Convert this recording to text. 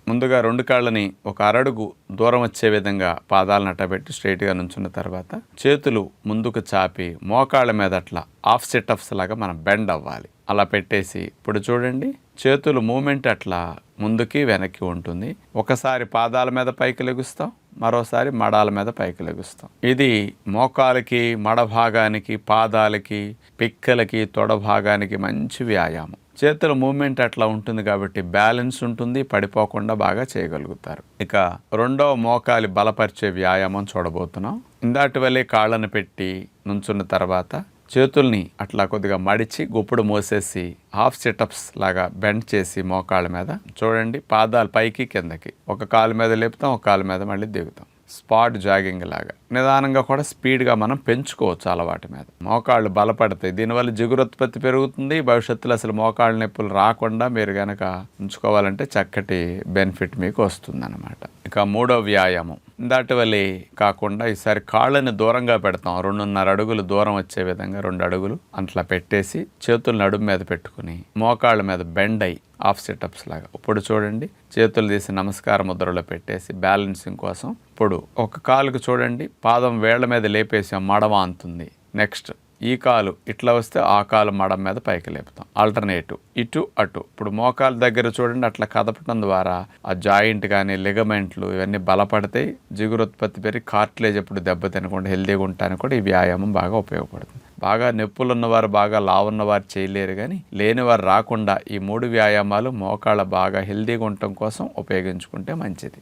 ముందుగా 2 కాళ్ళని ఒక అరడుగు దూరం వచ్చే విధంగా పాదాలను అట్టబెట్టి స్ట్రైట్గా నుంచున్న తర్వాత చేతులు ముందుకు చాపి మోకాళ్ళ మీద అట్లా హాఫ్ సిటప్స్ లాగా మనం బెండ్ అవ్వాలి. అలా పెట్టేసి ఇప్పుడు చూడండి, చేతులు మూమెంట్ అట్లా ముందుకి వెనక్కి ఉంటుంది. ఒకసారి పాదాల మీద పైకి లెగుస్తాం, మరోసారి మడాల మీద పైకి లెగుస్తాం. ఇది మోకాలకి, మడ భాగానికి, పాదాలకి, పిక్కలకి, తొడ భాగానికి మంచి వ్యాయామం. చేతుల మూమెంట్ అట్లా ఉంటుంది కాబట్టి బ్యాలెన్స్ ఉంటుంది, పడిపోకుండా బాగా చేయగలుగుతారు. ఇక రెండవ మోకాలి బలపరిచే వ్యాయామం చూడబోతున్నాం. ఇందాటి వల్లే కాళ్ళను పెట్టి నుంచున్న తర్వాత చేతుల్ని అట్లా కొద్దిగా మడిచి గుప్పుడు మోసేసి హాఫ్ సిటప్స్ లాగా బెండ్ చేసి మోకాళ్ళ మీద చూడండి, పాదాలు పైకి కిందకి, ఒక కాలు మీద లేపుతాం, ఒక కాలు మీద మళ్ళీ దిగుతాం. స్పాట్ జాగింగ్ లాగా నిదానంగా కూడా స్పీడ్గా మనం పెంచుకోవచ్చు అలవాటు మీద. మోకాళ్ళు బలపడతాయి, దీనివల్ల జిగురోత్పత్తి పెరుగుతుంది. భవిష్యత్తులో అసలు మోకాళ్ళ నొప్పులు రాకుండా మీరు కనుక ఉంచుకోవాలంటే చక్కటి బెనిఫిట్ మీకు వస్తుందన్నమాట. ఇక మూడో వ్యాయామం ఇందాటి వల్లే కాకుండా ఈసారి కాళ్ళని దూరంగా పెడతాం. 2.5 అడుగులు దూరం వచ్చే విధంగా 2 అడుగులు అట్లా పెట్టేసి చేతులు నడుము మీద పెట్టుకుని మోకాళ్ళ మీద బెండ్ అయ్యి హాఫ్ సిటప్స్ లాగా. ఇప్పుడు చూడండి, చేతులు తీసి నమస్కార ముద్రలో పెట్టేసి బ్యాలెన్సింగ్ కోసం ఇప్పుడు ఒక కాలుకు చూడండి, పాదం వేళ్ల మీద లేపేసాం, మడమ అంతుంది. నెక్స్ట్ ఈ కాలు ఇట్లా వస్తే ఆ కాలు మడం మీద పైకి లేపుతాం. ఆల్టర్నేటివ్ ఇటు అటు. ఇప్పుడు మోకాలు దగ్గర చూడండి, అట్లా కదపడం ద్వారా ఆ జాయింట్ కానీ లిగమెంట్లు ఇవన్నీ బలపడతాయి. జిగురోత్పత్తి పెరిగి కార్టిలేజ్ ఎప్పుడు దెబ్బ తినకుండా హెల్దీగా ఉండటానికి కూడా ఈ వ్యాయామం బాగా ఉపయోగపడుతుంది. బాగా నొప్పులు ఉన్నవారు, బాగా లావున్నవారు చేయలేరు, కానీ లేనివారు రాకుండా ఈ 3 వ్యాయామాలు మోకాళ్ళ బాగా హెల్దీగా ఉండటం కోసం ఉపయోగించుకుంటే మంచిది.